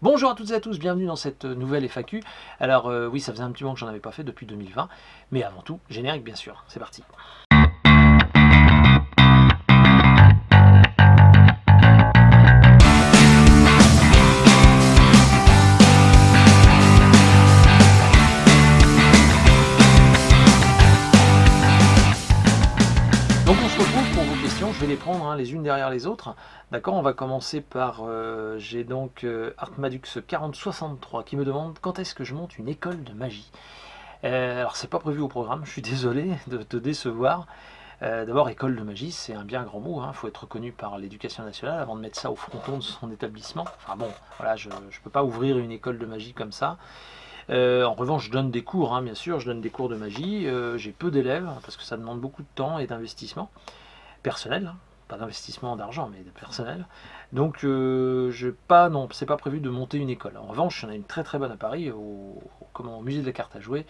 Bonjour à toutes et à tous, bienvenue dans cette nouvelle FAQ. Alors oui, ça faisait un petit moment que j'en avais pas fait depuis 2020, mais avant tout, générique bien sûr, c'est parti. Donc on se retrouve pour vos questions, je vais les prendre les unes derrière les autres. D'accord, on va commencer par, j'ai donc Artmadux 4063 qui me demande quand est-ce que je monte une école de magie. Alors c'est pas prévu au programme, je suis désolé de te décevoir. D'abord, école de magie, c'est un bien grand mot, il faut être reconnu par l'éducation nationale avant de mettre ça au fronton de son établissement. Enfin bon, voilà, je ne peux pas ouvrir une école de magie comme ça. En revanche, je donne des cours, bien sûr, je donne des cours de magie. J'ai peu d'élèves, parce que ça demande beaucoup de temps et d'investissement personnel, pas d'investissement d'argent, mais de personnel. Donc, non, c'est pas prévu de monter une école. En revanche, il y en a une très très bonne à Paris, au musée de la carte à jouer,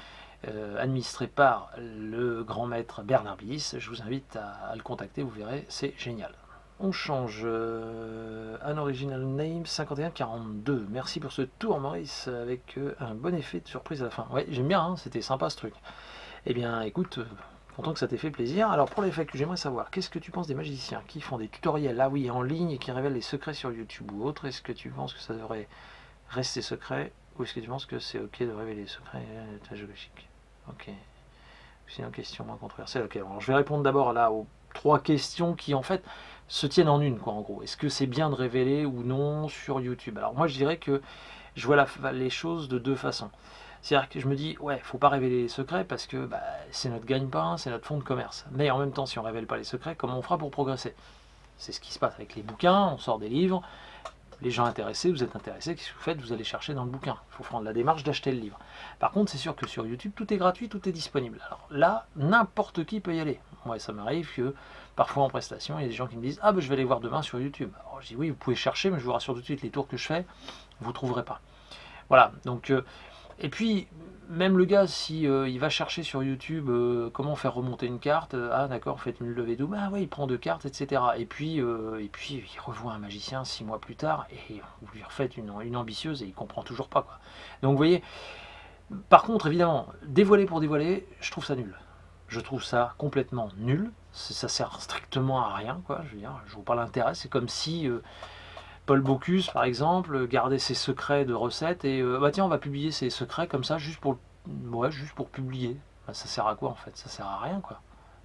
administré par le grand maître Bernard Billis. Je vous invite à le contacter, vous verrez, c'est génial. On change un original name 5142. Merci pour ce tour, Maurice, avec un bon effet de surprise à la fin. Ouais, j'aime bien, c'était sympa ce truc. Eh bien, écoute, content que ça t'ait fait plaisir. Alors, pour les FAQ, j'aimerais savoir, qu'est-ce que tu penses des magiciens qui font des tutoriels, en ligne, et qui révèlent les secrets sur YouTube ou autre? Est-ce que tu penses que ça devrait rester secret, ou est-ce que tu penses que c'est ok de révéler les secrets géologiques? Ok. Sinon, question moins controversée. Ok, alors je vais répondre d'abord là aux trois questions qui en fait se tiennent en une, quoi, en gros. Est-ce que c'est bien de révéler ou non sur YouTube? Alors moi je dirais que je vois les choses de deux façons. C'est-à-dire que je me dis, ouais, faut pas révéler les secrets parce que c'est notre gagne-pain, c'est notre fonds de commerce. Mais en même temps, si on révèle pas les secrets, comment on fera pour progresser? C'est ce qui se passe avec les bouquins, on sort des livres, les gens intéressés, vous êtes intéressés, qu'est-ce que vous faites? Vous allez chercher dans le bouquin. Il faut prendre la démarche d'acheter le livre. Par contre, c'est sûr que sur YouTube, tout est gratuit, tout est disponible. Alors là, n'importe qui peut y aller. Moi, ça m'arrive que parfois en prestation, il y a des gens qui me disent ah je vais aller voir demain sur YouTube. Alors je dis oui, vous pouvez chercher, mais je vous rassure tout de suite, les tours que je fais, vous ne trouverez pas. Voilà, donc et puis même le gars, si il va chercher sur YouTube comment faire remonter une carte, ah d'accord, faites une levée double, ah ouais, il prend deux cartes, etc. Et puis il revoit un magicien 6 mois plus tard et vous lui refaites une ambitieuse et il comprend toujours pas, quoi. Donc vous voyez, par contre évidemment, dévoiler pour dévoiler, je trouve ça nul. Je trouve ça complètement nul. Ça sert strictement à rien, quoi. Je veux dire, je vois pas l'intérêt. C'est comme si Paul Bocuse, par exemple, gardait ses secrets de recettes et tiens, on va publier ses secrets comme ça, juste pour publier. Ça sert à quoi en fait? Ça sert à rien, quoi.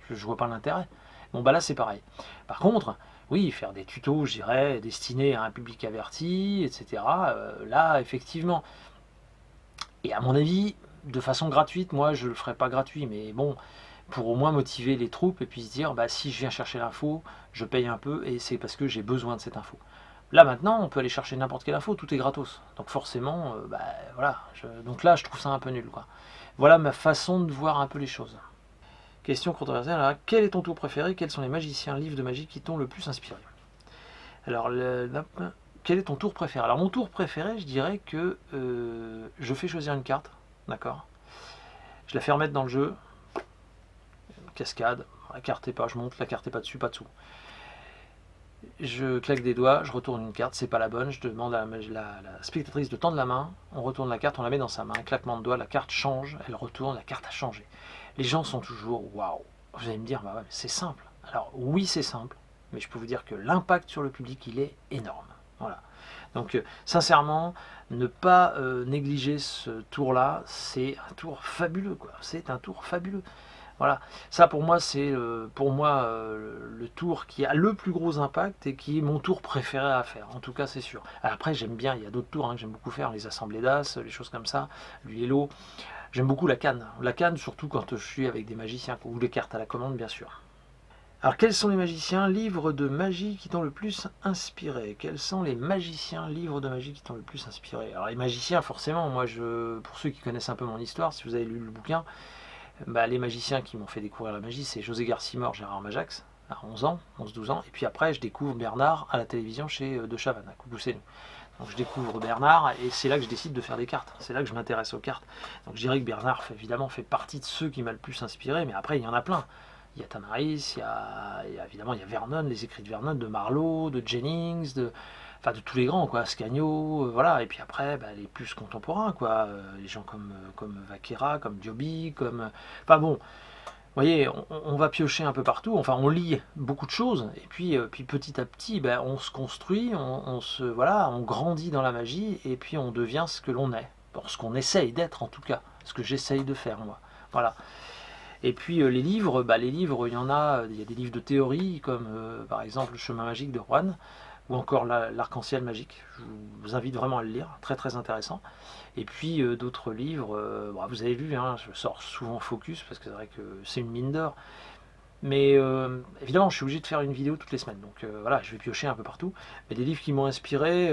Je vois pas l'intérêt. Bon, là c'est pareil. Par contre, oui, faire des tutos, je dirais, destinés à un public averti, etc. Là, effectivement. Et à mon avis, de façon gratuite, moi je le ferai pas gratuit, mais bon, pour au moins motiver les troupes et puis se dire, si je viens chercher l'info, je paye un peu et c'est parce que j'ai besoin de cette info. Là maintenant, on peut aller chercher n'importe quelle info, tout est gratos. Donc forcément, voilà. Donc là, je trouve ça un peu nul, quoi. Voilà ma façon de voir un peu les choses. Question controversée, alors, quel est ton tour préféré? Quels sont les magiciens, livres de magie qui t'ont le plus inspiré? Alors, quel est ton tour préféré? Alors, mon tour préféré, je dirais que je fais choisir une carte, d'accord? Je la fais remettre dans le jeu, cascade, la carte est pas, je monte, la carte est pas dessus, pas dessous. Je claque des doigts, je retourne une carte, c'est pas la bonne, je demande à la spectatrice de tendre la main, on retourne la carte, on la met dans sa main, un claquement de doigts, la carte change, elle retourne, la carte a changé. Les gens sont toujours waouh. Vous allez me dire, ouais, c'est simple. Alors oui, c'est simple, mais je peux vous dire que l'impact sur le public, il est énorme. Voilà. Donc sincèrement, ne pas négliger ce tour-là, c'est un tour fabuleux, quoi. C'est un tour fabuleux. Voilà, ça pour moi c'est le tour qui a le plus gros impact et qui est mon tour préféré à faire, en tout cas c'est sûr. Après j'aime bien, il y a d'autres tours que j'aime beaucoup faire, les assemblées d'as, les choses comme ça, l'huile. J'aime beaucoup la canne surtout quand je suis avec des magiciens, ou les cartes à la commande bien sûr. Alors quels sont les magiciens, livres de magie qui t'ont le plus inspiré? Quels sont les magiciens, livres de magie qui t'ont le plus inspiré? Alors les magiciens forcément, pour ceux qui connaissent un peu mon histoire, si vous avez lu le bouquin, les magiciens qui m'ont fait découvrir la magie, c'est José Garcimore, Gérard Majax, à 11 ans, 11-12 ans, et puis après je découvre Bernard à la télévision chez De Chavannes, à Coucou-c'est-nous. Donc je découvre Bernard, et c'est là que je décide de faire des cartes, c'est là que je m'intéresse aux cartes. Donc je dirais que Bernard évidemment fait partie de ceux qui m'a le plus inspiré, mais après il y en a plein. Il y a Tamaris, il y a Vernon, les écrits de Vernon, de Marlowe, de Jennings, enfin de tous les grands, quoi, Ascanio, voilà, et puis après, bah, les plus contemporains, quoi, les gens comme Vaquera, comme Diobi, comme... Enfin bon, vous voyez, on va piocher un peu partout, enfin on lit beaucoup de choses, et puis petit à petit, ben, on se construit, voilà, on grandit dans la magie, et puis on devient ce que l'on est, bon, ce qu'on essaye d'être en tout cas, ce que j'essaye de faire moi. Voilà. Et puis les livres, il y a des livres de théorie, comme par exemple Le Chemin Magique de Juan, ou encore L'Arc-en-Ciel Magique. Je vous invite vraiment à le lire, très très intéressant. Et puis d'autres livres, bon, vous avez vu, hein, je sors souvent Focus, parce que c'est vrai que c'est une mine d'or. Mais évidemment, je suis obligé de faire une vidéo toutes les semaines, donc voilà, je vais piocher un peu partout. Mais des livres qui m'ont inspiré,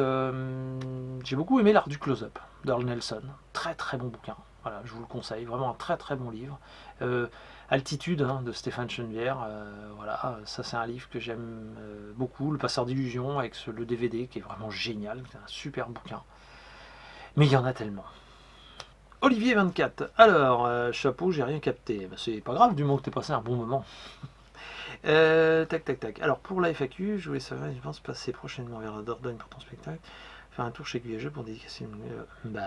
j'ai beaucoup aimé L'Art du Close-Up d'Earl Nelson, très très bon bouquin. Voilà, je vous le conseille, vraiment un très très bon livre. Euh, Altitude hein, de Stéphane Chenevière, voilà, ça c'est un livre que j'aime beaucoup. Le Passeur d'illusions avec le DVD qui est vraiment génial, c'est un super bouquin. Mais il y en a tellement. Olivier 24, alors, chapeau, j'ai rien capté. Bah, c'est pas grave du moment que t'es passé un bon moment. Tac, tac, tac. Alors pour la FAQ, je voulais savoir, je pense passer prochainement vers la Dordogne pour ton spectacle, faire un tour chez QSG pour dédicacer une...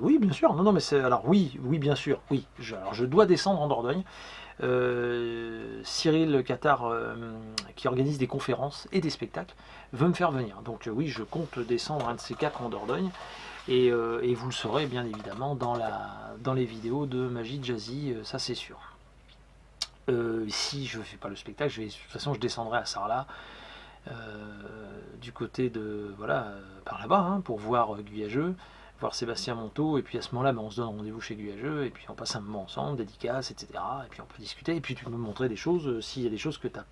oui, bien sûr. Non, non, mais c'est... Alors oui, oui, bien sûr, oui. Alors je dois descendre en Dordogne. Cyril Qatar, qui organise des conférences et des spectacles, veut me faire venir. Donc oui, je compte descendre un de ces quatre en Dordogne. Et vous le saurez bien évidemment dans les vidéos de Magie Jazzy, ça c'est sûr. Si je ne fais pas le spectacle, de toute façon je descendrai à Sarlat, du côté de, voilà, par là-bas, hein, pour voir Guyageux, voir Sébastien Monteau, et puis à ce moment-là, on se donne rendez-vous chez Guyageux, et puis on passe un moment ensemble, dédicace, etc. Et puis on peut discuter, et puis tu peux me montrer des choses, s'il y a des choses que tu n'as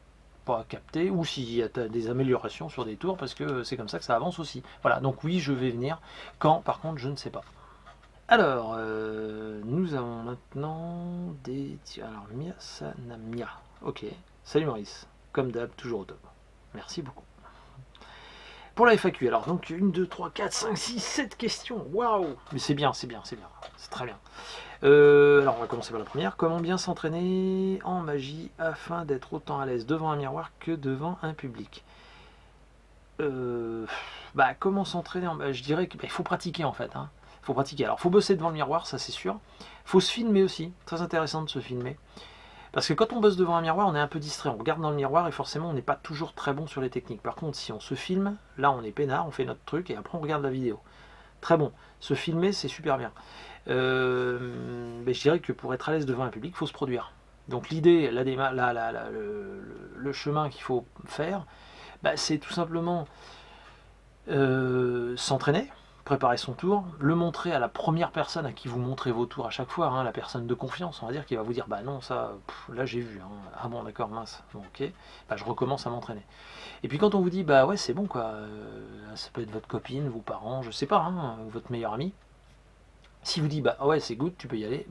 pas captées, ou s'il y a des améliorations sur des tours, parce que c'est comme ça que ça avance aussi. Voilà, donc oui, je vais venir. Quand, par contre, je ne sais pas. Alors, nous avons maintenant des... Alors, Mia Sanamia. Ok. Salut Maurice. Comme d'hab, toujours au top. Merci beaucoup. Pour la FAQ, alors, donc, 1, 2, 3, 4, 5, 6, 7 questions. Waouh. Mais c'est bien, c'est bien, c'est bien. C'est très bien. Alors, on va commencer par la première. Comment bien s'entraîner en magie afin d'être autant à l'aise devant un miroir que devant un public? Comment s'entraîner Je dirais qu'il faut pratiquer en fait. Hein. Faut pratiquer. Alors, faut bosser devant le miroir, ça c'est sûr. Faut se filmer aussi. Très intéressant de se filmer. Parce que quand on bosse devant un miroir, on est un peu distrait. On regarde dans le miroir et forcément, on n'est pas toujours très bon sur les techniques. Par contre, si on se filme, là, on est peinard, on fait notre truc et après, on regarde la vidéo. Très bon. Se filmer, c'est super bien. Mais je dirais que pour être à l'aise devant un public, il faut se produire. Donc l'idée, le chemin qu'il faut faire, c'est tout simplement s'entraîner, préparer son tour, le montrer à la première personne à qui vous montrez vos tours à chaque fois, hein, la personne de confiance, on va dire, qui va vous dire bah non, ça, là j'ai vu, hein. Ah bon, d'accord, mince, bon, ok, je recommence à m'entraîner. Et puis quand on vous dit bah ouais, c'est bon quoi, ça peut être votre copine, vos parents, je sais pas, hein, votre meilleur ami, si vous dit bah ouais, c'est good, tu peux y aller,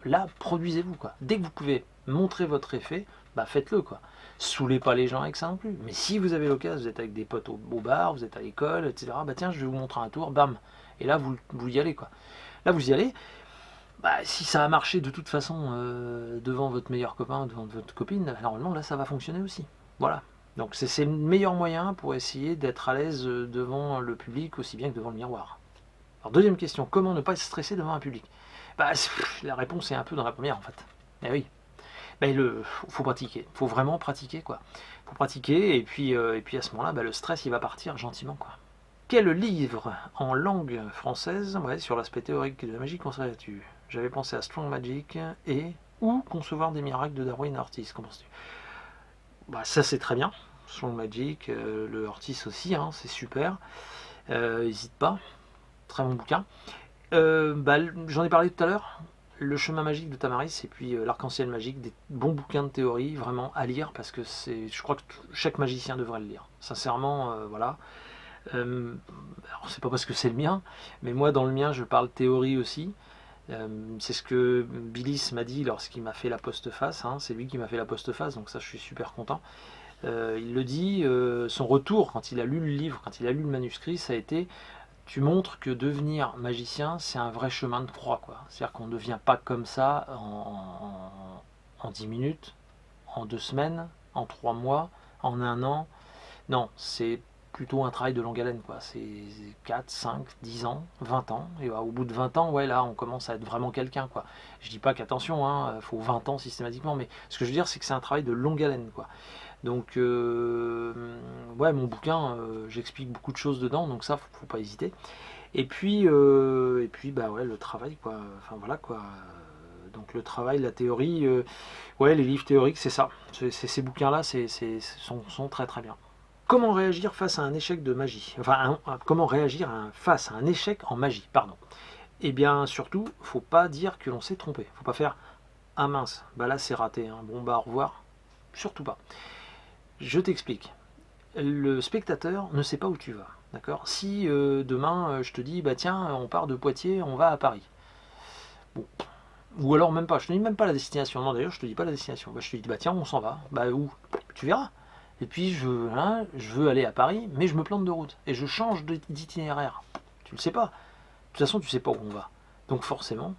là, produisez-vous quoi. Dès que vous pouvez montrer votre effet, faites-le quoi. Saoulez pas les gens avec ça non plus. Mais si vous avez l'occasion, vous êtes avec des potes au bar, vous êtes à l'école, etc. Tiens, je vais vous montrer un tour, bam. Et là, vous y allez quoi. Là, vous y allez. Si ça a marché de toute façon devant votre meilleur copain, devant votre copine, normalement là, ça va fonctionner aussi. Voilà. Donc c'est le meilleur moyen pour essayer d'être à l'aise devant le public aussi bien que devant le miroir. Alors deuxième question, comment ne pas stresser devant un public? La réponse est un peu dans la première en fait. Eh oui, faut pratiquer, faut vraiment pratiquer quoi. Faut pratiquer et puis à ce moment-là, le stress il va partir gentiment quoi. Quel livre en langue française, sur l'aspect théorique de la magie conseillerais-tu? J'avais pensé à Strong Magic et ou Concevoir des miracles de Darwin Ortiz. Qu'en penses-tu? Ça c'est très bien. Strong Magic, le Ortiz aussi, hein, c'est super. N'hésite pas, très bon bouquin. J'en ai parlé tout à l'heure. Le chemin magique de Tamaris et puis l'arc-en-ciel magique, des bons bouquins de théorie vraiment à lire parce que je crois que chaque magicien devrait le lire. Sincèrement, voilà. Alors c'est pas parce que c'est le mien, mais moi dans le mien je parle théorie aussi. C'est ce que Billis m'a dit lorsqu'il m'a fait la postface. Hein. C'est lui qui m'a fait la postface, donc ça je suis super content. Il le dit, son retour quand il a lu le livre, quand il a lu le manuscrit, ça a été tu montres que devenir magicien, c'est un vrai chemin de croix, quoi. C'est-à-dire qu'on ne devient pas comme ça en 10 minutes, en 2 semaines, en 3 mois, en 1 an. Non, c'est plutôt un travail de longue haleine, quoi. C'est 4, 5, 10 ans, 20 ans. Et au bout de 20 ans, ouais, là, on commence à être vraiment quelqu'un, quoi. Je dis pas qu'attention, hein, faut 20 ans systématiquement, mais ce que je veux dire, c'est que c'est un travail de longue haleine, quoi. Donc, ouais, mon bouquin, j'explique beaucoup de choses dedans, donc ça, faut pas hésiter. Et puis, bah ouais, le travail, quoi. Enfin, voilà, quoi. Donc, le travail, la théorie, ouais, les livres théoriques, c'est ça. Ces bouquins-là, sont très très bien. Comment réagir face à un échec de magie? Enfin, comment réagir face à un échec en magie, pardon. Eh bien, surtout, faut pas dire que l'on s'est trompé. Faut pas faire ah mince, bah là c'est raté, hein. Bon bah au revoir. Surtout pas. Je t'explique. Le spectateur ne sait pas où tu vas, d'accord? Si demain je te dis bah tiens, on part de Poitiers, on va à Paris. Bon. Ou alors même pas, je te dis même pas la destination. Non d'ailleurs, je te dis pas la destination. Bah, je te dis bah tiens, on s'en va. Bah où? Tu verras. Et puis je veux aller à Paris, mais je me plante de route et je change d'itinéraire. Tu le sais pas. De toute façon, tu sais pas où on va. Donc forcément,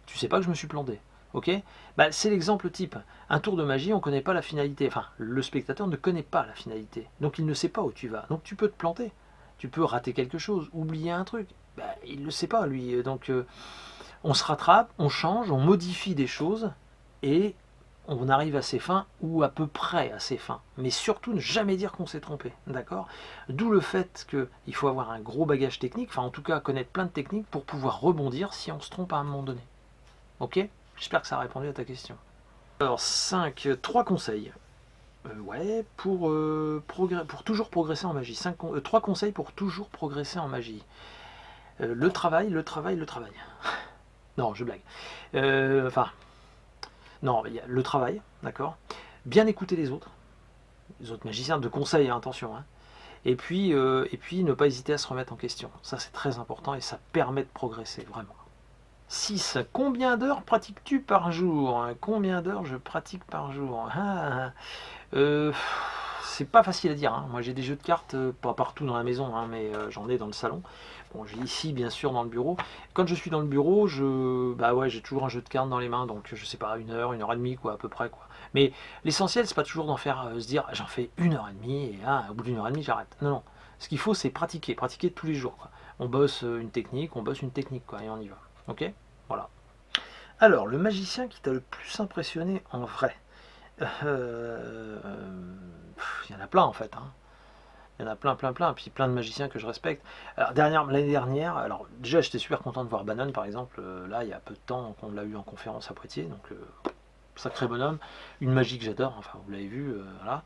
tu sais pas que je me suis planté. Ok? Bah, c'est l'exemple type. Un tour de magie, on ne connaît pas la finalité. Enfin, le spectateur ne connaît pas la finalité. Donc il ne sait pas où tu vas. Donc tu peux te planter. Tu peux rater quelque chose, oublier un truc. Bah, il ne le sait pas, lui. Donc on se rattrape, on change, on modifie des choses et on arrive à ses fins ou à peu près à ses fins. Mais surtout ne jamais dire qu'on s'est trompé. D'accord? D'où le fait qu'il faut avoir un gros bagage technique, enfin en tout cas connaître plein de techniques pour pouvoir rebondir si on se trompe à un moment donné. Ok? J'espère que ça a répondu à ta question. Alors 5, 3 conseils. Ouais, pour toujours progresser en magie. 3 conseils pour toujours progresser en magie. Le travail, le travail, le travail. Non, je blague. Enfin, non, il y a le travail, d'accord. Bien écouter les autres magiciens, de conseils, hein, attention. Hein. Et puis ne pas hésiter à se remettre en question. Ça, c'est très important et ça permet de progresser, vraiment. 6. Combien d'heures pratiques-tu par jour? Combien d'heures je pratique par jour? C'est pas facile à dire. Hein. Moi j'ai des jeux de cartes, pas partout dans la maison, hein, mais j'en ai dans le salon. Bon, j'ai ici bien sûr dans le bureau. Quand je suis dans le bureau, bah ouais, j'ai toujours un jeu de cartes dans les mains, donc je sais pas, 1 heure et demie, quoi, à peu près, quoi. Mais l'essentiel, c'est pas toujours d'en faire, se dire j'en fais 1 heure et demie et au bout d'1 heure et demie j'arrête. Non, non. Ce qu'il faut, c'est pratiquer tous les jours, quoi. On bosse une technique, quoi, et on y va. Ok? Voilà. Alors, le magicien qui t'a le plus impressionné en vrai. Il y en a plein en fait. Hein. Il y en a plein, puis plein de magiciens que je respecte. Alors, l'année dernière, alors déjà j'étais super content de voir Bannon par exemple, là il y a peu de temps qu'on l'a eu en conférence à Poitiers, donc sacré bonhomme, une magie que j'adore, enfin vous l'avez vu, voilà.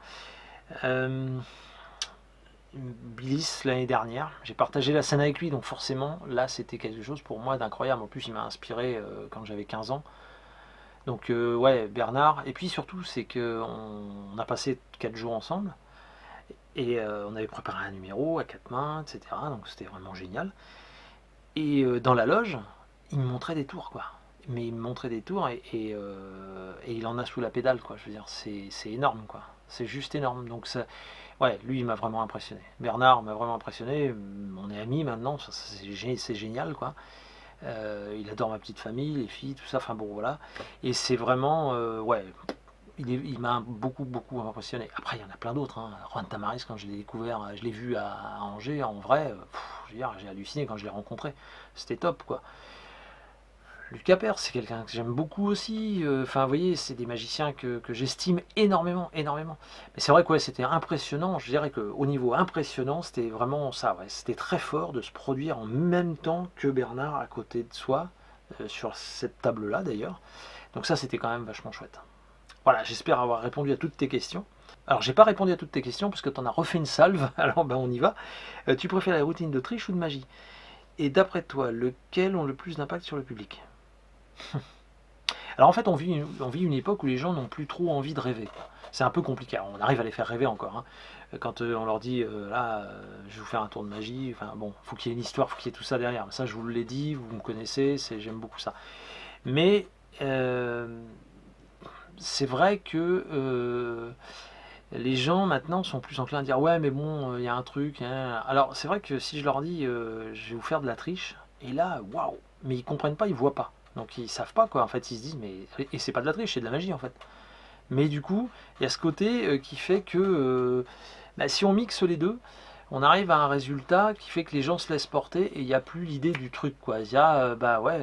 Bliss l'année dernière, j'ai partagé la scène avec lui, donc forcément là c'était quelque chose pour moi d'incroyable. En plus il m'a inspiré quand j'avais 15 ans. Donc ouais, Bernard. Et puis surtout c'est qu'on a passé 4 jours ensemble et on avait préparé un numéro à 4 mains, etc. Donc c'était vraiment génial. Et dans la loge, il me montrait des tours, quoi. Mais il me montrait des tours et il en a sous la pédale, quoi. Je veux dire, c'est énorme, quoi. C'est juste énorme. Donc ça, ouais, lui, il m'a vraiment impressionné. Bernard m'a vraiment impressionné. On est amis maintenant, c'est génial, quoi. Il adore ma petite famille, les filles, tout ça. Enfin bon, voilà. Et c'est vraiment, ouais, il m'a beaucoup impressionné. Après, il y en a plein d'autres. Hein. Juan Tamaris, quand je l'ai découvert, je l'ai vu à Angers, en vrai, je veux dire, j'ai halluciné quand je l'ai rencontré. C'était top, quoi. Lucas Pers, c'est quelqu'un que j'aime beaucoup aussi. Enfin, vous voyez, c'est des magiciens que j'estime énormément. Mais c'est vrai que ouais, c'était impressionnant. Je dirais qu'au niveau impressionnant, c'était vraiment ça. Ouais. C'était très fort de se produire en même temps que Bernard à côté de soi, sur cette table-là d'ailleurs. Donc ça, c'était quand même vachement chouette. Voilà, j'espère avoir répondu à toutes tes questions. Alors, j'ai pas répondu à toutes tes questions parce que tu en as refait une salve, alors ben on y va. Tu préfères la routine de triche ou de magie? Et d'après toi, lequel ont le plus d'impact sur le public? Alors en fait, on vit une époque où les gens n'ont plus trop envie de rêver. C'est un peu compliqué. Alors, on arrive à les faire rêver encore. Hein. Quand on leur dit, là, je vais vous faire un tour de magie, enfin bon, faut qu'il y ait une histoire, faut qu'il y ait tout ça derrière. Ça, je vous l'ai dit, vous me connaissez, j'aime beaucoup ça. Mais c'est vrai que les gens maintenant sont plus enclins à dire ouais mais bon il y a un truc hein. Alors c'est vrai que si je leur dis je vais vous faire de la triche et là waouh mais ils comprennent pas, ils voient pas donc ils savent pas quoi en fait, ils se disent mais et c'est pas de la triche, c'est de la magie en fait. Mais du coup il y a ce côté qui fait que bah, si on mixe les deux, on arrive à un résultat qui fait que les gens se laissent porter et il n'y a plus l'idée du truc, quoi. Il y a, bah ouais,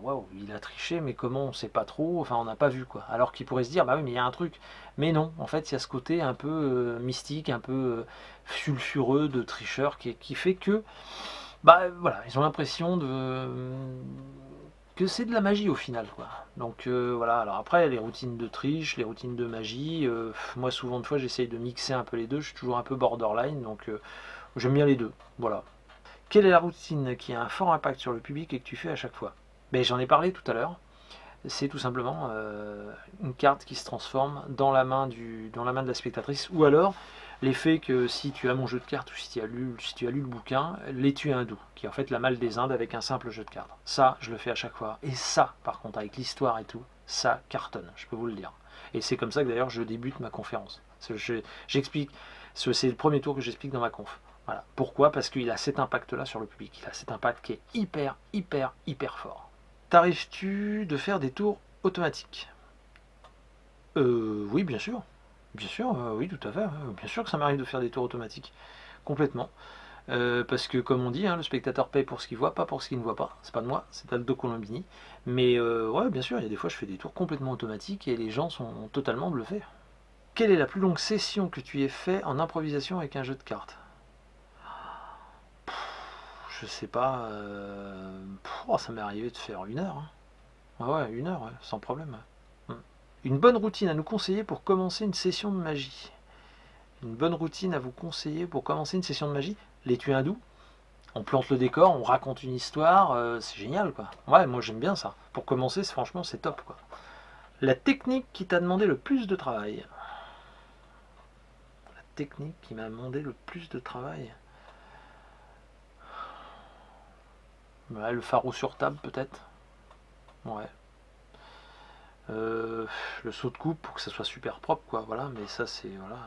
waouh, il a triché, mais comment, on sait pas trop, enfin on n'a pas vu, quoi. Alors qu'il pourrait se dire, bah oui, mais il y a un truc. Mais non, en fait, il y a ce côté un peu mystique, un peu sulfureux de tricheur qui fait que, bah voilà, ils ont l'impression que c'est de la magie au final, quoi. Donc voilà, alors après les routines de triche, les routines de magie, moi souvent de fois j'essaye de mixer un peu les deux, je suis toujours un peu borderline, donc j'aime bien les deux, voilà. Quelle est la routine qui a un fort impact sur le public et que tu fais à chaque fois? Ben, j'en ai parlé tout à l'heure, c'est tout simplement une carte qui se transforme dans la main de la spectatrice, ou alors l'effet que si tu as mon jeu de cartes ou si tu as lu le bouquin, l'étui hindou, qui est en fait la malle des Indes avec un simple jeu de cartes. Ça, je le fais à chaque fois. Et ça, par contre, avec l'histoire et tout, ça cartonne, je peux vous le dire. Et c'est comme ça que d'ailleurs je débute ma conférence. J'explique, c'est le premier tour que j'explique dans ma conf. Voilà. Pourquoi? Parce qu'il a cet impact-là sur le public. Il a cet impact qui est hyper, hyper, hyper fort. T'arrives-tu de faire des tours automatiques? Oui, bien sûr. Bien sûr, oui, tout à fait. Bien sûr que ça m'arrive de faire des tours automatiques. Complètement. Parce que, comme on dit, hein, le spectateur paye pour ce qu'il voit, pas pour ce qu'il ne voit pas. C'est pas de moi, c'est Aldo Colombini. Mais ouais, bien sûr, il y a des fois, je fais des tours complètement automatiques et les gens sont totalement bluffés. Quelle est la plus longue session que tu aies fait en improvisation avec un jeu de cartes? Je sais pas. Ça m'est arrivé de faire 1 heure, hein. Ah ouais, 1 heure, ouais, sans problème. Mm. Une bonne routine à nous conseiller pour commencer une session de magie. Une bonne routine à vous conseiller pour commencer une session de magie. L'étui hindou, on plante le décor, on raconte une histoire, c'est génial, quoi. Ouais, moi j'aime bien ça. Pour commencer, franchement, c'est top, quoi. La technique qui t'a demandé le plus de travail. La technique qui m'a demandé le plus de travail. Ouais, le pharo sur table, peut-être. Ouais. Le saut de coupe pour que ça soit super propre, quoi. Voilà, mais ça, c'est. Voilà.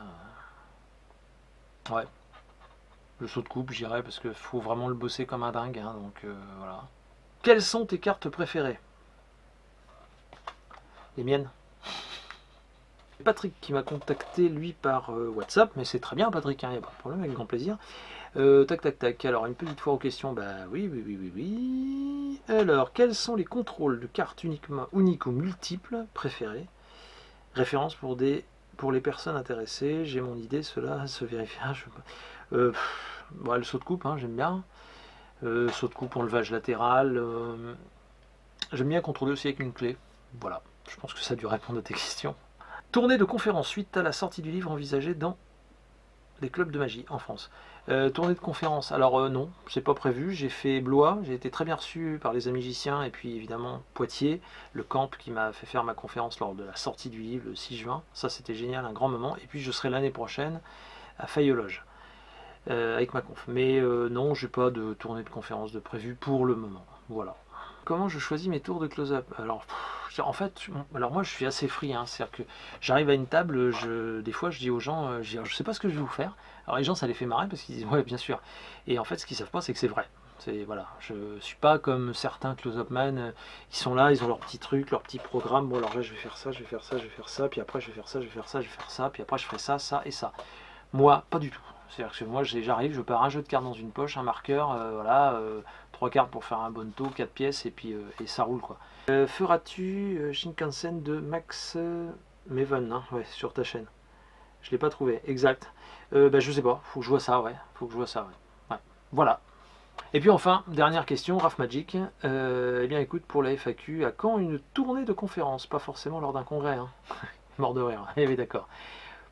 Ouais. Le saut de coupe, j'irais, parce qu'il faut vraiment le bosser comme un dingue, hein, donc voilà. Quelles sont tes cartes préférées? Les miennes. Patrick qui m'a contacté lui par WhatsApp, mais c'est très bien Patrick, il n'y a pas de problème, avec grand plaisir. Tac tac tac, alors une petite fois aux questions, bah oui, oui, oui, oui, oui. Alors, quels sont les contrôles de cartes uniques ou multiples préférés? Référence pour les personnes intéressées, j'ai mon idée, cela se vérifiera. Ouais, le saut de coupe, hein, j'aime bien. Saut de coupe, enlevage latéral. J'aime bien contrôler aussi avec une clé. Voilà, je pense que ça a dû répondre à tes questions. Tournée de conférence suite à la sortie du livre envisagée dans les clubs de magie en France. Tournée de conférence, alors non, c'est pas prévu. J'ai fait Blois, j'ai été très bien reçu par les magiciens et puis évidemment Poitiers, le camp qui m'a fait faire ma conférence lors de la sortie du livre le 6 juin. Ça c'était génial, un grand moment. Et puis je serai l'année prochaine à Fayologe avec ma conf. Mais non, j'ai pas de tournée de conférence de prévu pour le moment. Voilà. Comment je choisis mes tours de close-up? Alors, en fait, alors moi je suis assez free, hein, c'est-à-dire que j'arrive à une table, des fois je dis aux gens, je sais pas ce que je vais vous faire. Alors les gens ça les fait marrer parce qu'ils disent ouais bien sûr. Et en fait ce qu'ils savent pas c'est que c'est vrai. C'est voilà, je suis pas comme certains close-up man, ils sont là, ils ont leur petit truc, leur petit programme. Bon alors là je vais faire ça, je vais faire ça, je vais faire ça, puis après je vais faire ça, je vais faire ça, je vais faire ça, puis après je ferai ça, ça et ça. Moi, pas du tout. C'est-à-dire que moi, j'arrive, je pars un jeu de cartes dans une poche, un marqueur, voilà, 3 cartes pour faire un bonto, 4 pièces, et puis et ça roule, quoi. Feras-tu Shinkansen de Max Meven, hein, ouais, sur ta chaîne? Je l'ai pas trouvé, exact. Bah, je sais pas, faut que je vois ça, ouais. Faut que je vois ça, ouais. Ouais. Voilà. Et puis enfin, dernière question, Raf Magic. Eh bien écoute, pour la FAQ, à quand une tournée de conférences? Pas forcément lors d'un congrès, hein. Mort de rire. Eh oui, d'accord.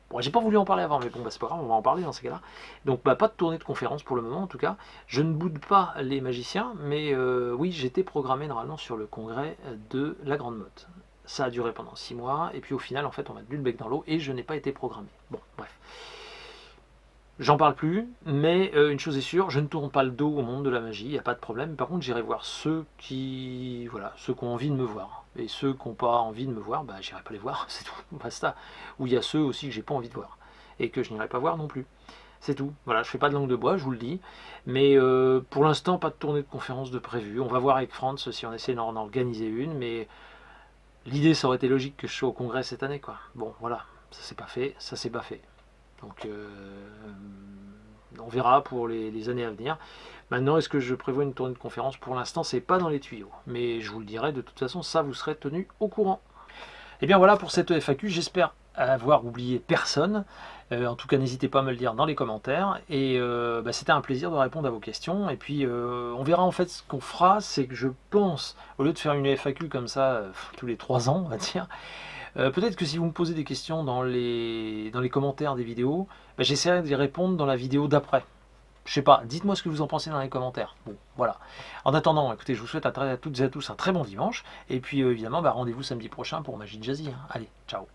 Bon, j'ai pas voulu en parler avant, mais bon, bah, c'est pas grave, on va en parler dans ces cas-là. Donc, bah, pas de tournée de conférence pour le moment, en tout cas. Je ne boude pas les magiciens, mais oui, j'étais programmé normalement sur le congrès de la Grande Motte. Ça a duré pendant 6 mois, et puis au final, en fait, on m'a tenu le bec dans l'eau, et je n'ai pas été programmé. Bon, bref. J'en parle plus, mais une chose est sûre, je ne tourne pas le dos au monde de la magie, il n'y a pas de problème. Par contre, j'irai voir voilà, ceux qui ont envie de me voir. Et ceux qui n'ont pas envie de me voir, bah j'irai pas les voir, c'est tout, basta. Ou il y a ceux aussi que j'ai pas envie de voir, et que je n'irai pas voir non plus. C'est tout. Voilà, je fais pas de langue de bois, je vous le dis. Mais pour l'instant, pas de tournée de conférence de prévu. On va voir avec Franz si on essaie d'en organiser une, mais l'idée, ça aurait été logique que je sois au congrès cette année, quoi. Bon, voilà, ça s'est pas fait, ça s'est pas fait. Donc on verra pour les années à venir. Maintenant, est-ce que je prévois une tournée de conférence? Pour l'instant, c'est pas dans les tuyaux. Mais je vous le dirai, de toute façon, ça, vous serez tenu au courant. Et bien voilà pour cette FAQ, j'espère avoir oublié personne. En tout cas, n'hésitez pas à me le dire dans les commentaires. Et c'était un plaisir de répondre à vos questions. Et puis, on verra en fait ce qu'on fera, c'est que je pense, au lieu de faire une FAQ comme ça tous les 3 ans, on va dire, peut-être que si vous me posez des questions dans les commentaires des vidéos, j'essaierai d'y répondre dans la vidéo d'après. Je sais pas, dites-moi ce que vous en pensez dans les commentaires. Bon, voilà. En attendant, écoutez, je vous souhaite à toutes et à tous un très bon dimanche. Et puis évidemment, rendez-vous samedi prochain pour Magie de Jazzy. Allez, ciao.